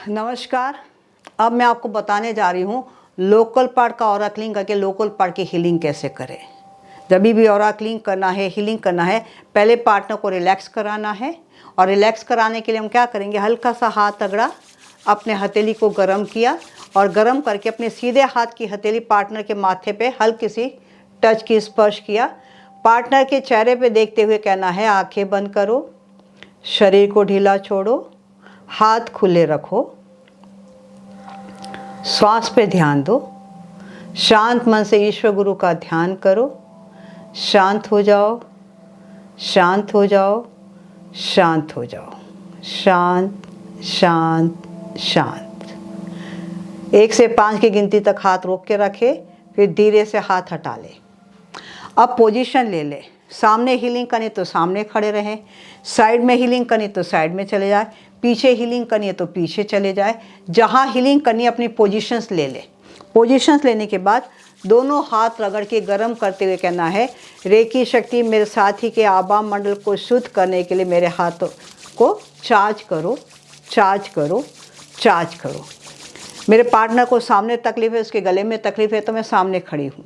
नमस्कार। अब मैं आपको बताने जा रही हूँ लोकल पार्ट का ऑराक्लिंग करके लोकल पार्ट की हीलिंग कैसे करें। जब भी ऑराक्लिंग करना है, हीलिंग करना है, पहले पार्टनर को रिलैक्स कराना है। और रिलैक्स कराने के लिए हम क्या करेंगे, हल्का सा हाथ तगड़ा अपने हथेली को गर्म किया और गर्म करके अपने सीधे हाथ की हथेली पार्टनर के माथे पे हल्की सी टच की, स्पर्श किया। पार्टनर के चेहरे पे देखते हुए कहना है, आंखें बंद करो, शरीर को ढीला छोड़ो, हाथ खुले रखो, श्वास पे ध्यान दो, शांत मन से ईश्वर गुरु का ध्यान करो, शांत हो जाओ, शांत हो जाओ, शांत हो जाओ, शांत शांत शांत। 1 से 5 की गिनती तक हाथ रोक के रखे, फिर धीरे से हाथ हटा ले। अब पोजीशन ले ले। सामने हीलिंग करनी तो सामने खड़े रहें, साइड में हीलिंग करनी तो साइड में चले जाए, पीछे हीलिंग करनी है तो पीछे चले जाए। जहाँ हीलिंग करनी है अपनी पोजीशंस ले ले। पोजीशंस लेने के बाद दोनों हाथ रगड़ के गर्म करते हुए कहना है, रेकी शक्ति मेरे साथी के आभा मंडल को शुद्ध करने के लिए मेरे हाथों को चार्ज करो, चार्ज करो, चार्ज करो। मेरे पार्टनर को सामने तकलीफ है, उसके गले में तकलीफ है, तो मैं सामने खड़ी हूँ।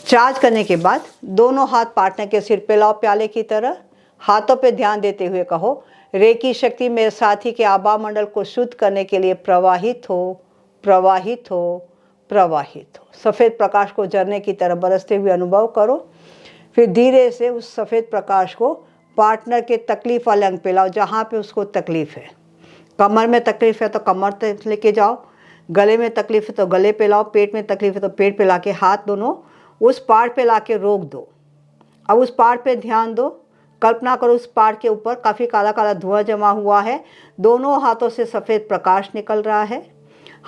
चार्ज करने के बाद दोनों हाथ पार्टनर के सिर पे लाओ, प्याले की तरह। हाथों पे ध्यान देते हुए कहो, रेकी शक्ति मेरे साथी के आभा मंडल को शुद्ध करने के लिए प्रवाहित हो, प्रवाहित हो, प्रवाहित हो। सफ़ेद प्रकाश को झरने की तरह बरसते हुए अनुभव करो। फिर धीरे से उस सफ़ेद प्रकाश को पार्टनर के तकलीफ वाले अंग पे लाओ, जहाँ पे उसको तकलीफ़ है। कमर में तकलीफ़ है तो कमर तक लेके जाओ, गले में तकलीफ़ है तो गले पे लाओ, पेट में तकलीफ़ है तो पेट पे लाके हाथ दोनों उस पार्ट पे लाके रोक दो। अब उस पार्ट पे ध्यान दो। कल्पना करो उस पार्ट के ऊपर काफ़ी काला काला धुआं जमा हुआ है, दोनों हाथों से सफ़ेद प्रकाश निकल रहा है।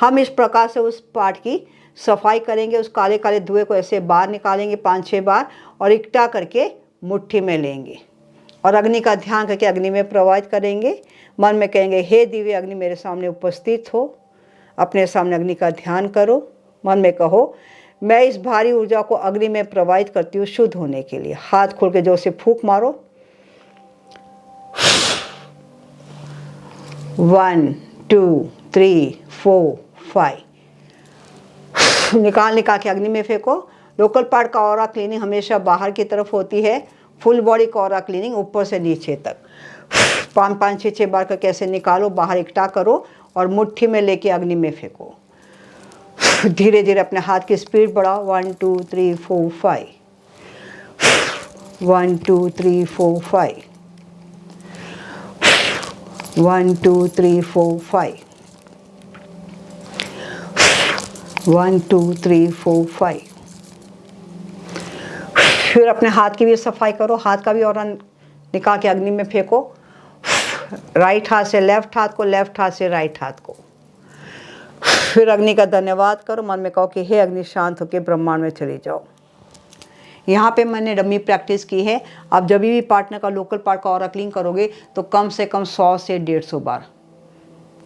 हम इस प्रकार से उस पार्ट की सफाई करेंगे। उस काले काले धुएं को ऐसे बाहर निकालेंगे 5-6 बार और इकट्ठा करके मुट्ठी में लेंगे और अग्नि का ध्यान करके अग्नि में प्रवाहित करेंगे। मन में कहेंगे, हे दिव्य अग्नि मेरे सामने उपस्थित हो। अपने सामने अग्नि का ध्यान करो। मन में कहो, मैं इस भारी ऊर्जा को अग्नि में प्रवाहित करती हूँ शुद्ध होने के लिए। हाथ खोल के जोर से फूंक मारो। 1 2 3 4 5 निकाल के अग्नि में फेंको। लोकल पार्ट का ऑरा क्लीनिंग हमेशा बाहर की तरफ होती है। फुल बॉडी का ऑरा क्लीनिंग ऊपर से नीचे तक 5-5 6 बार का कैसे निकालो, बाहर इकट्ठा करो और मुट्ठी में लेके अग्नि में फेंको। धीरे धीरे अपने हाथ की स्पीड बढ़ाओ। 1 2 3 4 5 1 2 3 4 5 1 2 3 4 5 1 2 3 4 5। फिर अपने हाथ की भी सफाई करो। हाथ का भी और निकाल के अग्नि में फेंको। राइट हाथ से लेफ्ट हाथ को, लेफ्ट हाथ से राइट हाथ को। फिर अग्नि का धन्यवाद करो। मन में कहो कि हे अग्नि शांत होकर ब्रह्मांड में चली जाओ। यहाँ पे मैंने डमी प्रैक्टिस की है। आप जब भी पार्टनर का लोकल पार्ट का ऑराक्लिंग करोगे तो कम से कम 100 से 150 बार।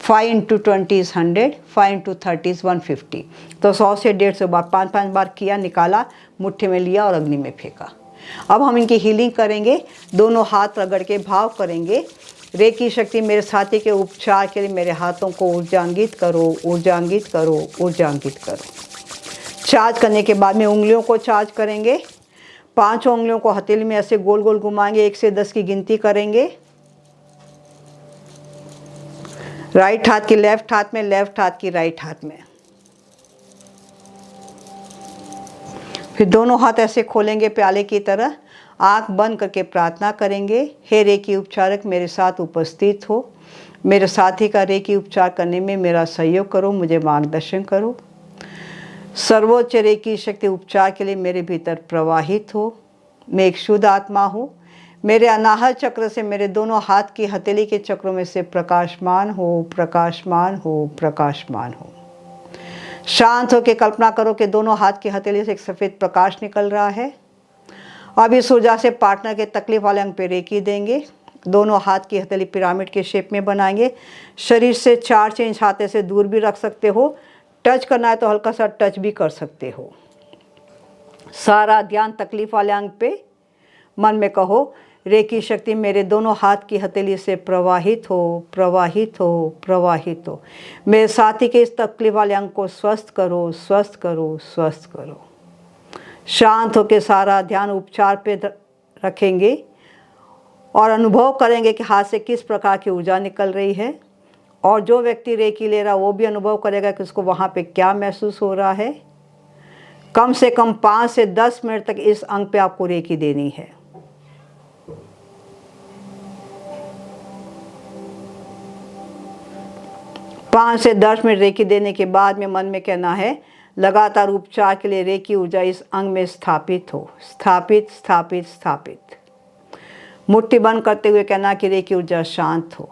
5 × 20 = 100, 5 × 30 = 150। तो 100 से 150 बार, 5-5 बार किया, निकाला, मुट्ठी में लिया और अग्नि में फेंका। अब हम इनकी हीलिंग करेंगे। दोनों हाथ रगड़ के भाव करेंगे, रेकी शक्ति मेरे साथी के उपचार के लिए मेरे हाथों को ऊर्जांगित करो, ऊर्जांगित करो, ऊर्जांगित करो। चार्ज करने के बाद में उंगलियों को चार्ज करेंगे। 5 उंगलियों को हथेली में ऐसे गोल गोल घुमाएंगे, 1 से 10 की गिनती करेंगे। राइट हाथ की लेफ्ट हाथ में, लेफ्ट हाथ की राइट हाथ में। फिर दोनों हाथ ऐसे खोलेंगे प्याले की तरह। आंख बंद करके प्रार्थना करेंगे, हे रेकी उपचारक मेरे साथ उपस्थित हो। मेरे साथी का रेकी उपचार करने में मेरा सहयोग करो, मुझे मार्गदर्शन करो। सर्वोच्च रेकी शक्ति उपचार के लिए मेरे भीतर प्रवाहित हो। मैं एक शुद्ध आत्मा हूँ। मेरे अनाहत चक्र से मेरे दोनों हाथ की हथेली के चक्रों में से प्रकाशमान हो, प्रकाशमान हो, प्रकाशमान हो। शांत होकर कल्पना करो कि दोनों हाथ की हथेली से एक सफ़ेद प्रकाश निकल रहा है। अब इस ऊर्जा से पार्टनर के तकलीफ वाले अंग पे रेकी देंगे। दोनों हाथ की हथेली पिरामिड के शेप में बनाएंगे। शरीर से 4 इंच हाथे से दूर भी रख सकते हो। टच करना है तो हल्का सा टच भी कर सकते हो। सारा ध्यान तकलीफ वाले अंग पे। मन में कहो, रेकी शक्ति मेरे दोनों हाथ की हथेली से प्रवाहित हो, प्रवाहित हो, प्रवाहित हो। मेरे साथी के इस तकलीफ वाले अंग को स्वस्थ करो, स्वस्थ करो, स्वस्थ करो। शांत होकर सारा ध्यान उपचार पे रखेंगे और अनुभव करेंगे कि हाथ से किस प्रकार की ऊर्जा निकल रही है। और जो व्यक्ति रेकी ले रहा है वो भी अनुभव करेगा कि उसको वहाँ पे क्या महसूस हो रहा है। कम से कम 5 से 10 मिनट तक इस अंग पे आपको रेकी देनी है। पाँच से 10 मिनट रेकी देने के बाद में मन में कहना है लगातार उपचार के लिए रेकी ऊर्जा इस अंग में स्थापित हो, स्थापित, स्थापित, स्थापित। मुट्ठी बंद करते हुए कहना कि रेकी ऊर्जा शांत हो।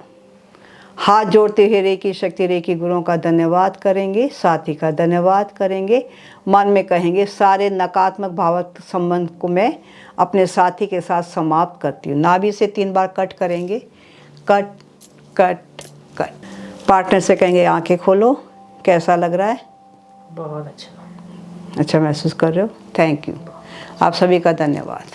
हाथ जोड़ते हुए रेकी शक्ति रेकी गुरुओं का धन्यवाद करेंगे, साथी का धन्यवाद करेंगे। मन में कहेंगे सारे नकारात्मक भावक संबंध को मैं अपने साथी के साथ समाप्त करती हूँ। नाभि से 3 बार कट करेंगे, कट कट कट। पार्टनर से कहेंगे आंखें खोलो, कैसा लग रहा है? बहुत अच्छा। अच्छा महसूस कर रहे हो? Thank you. आप सभी का धन्यवाद।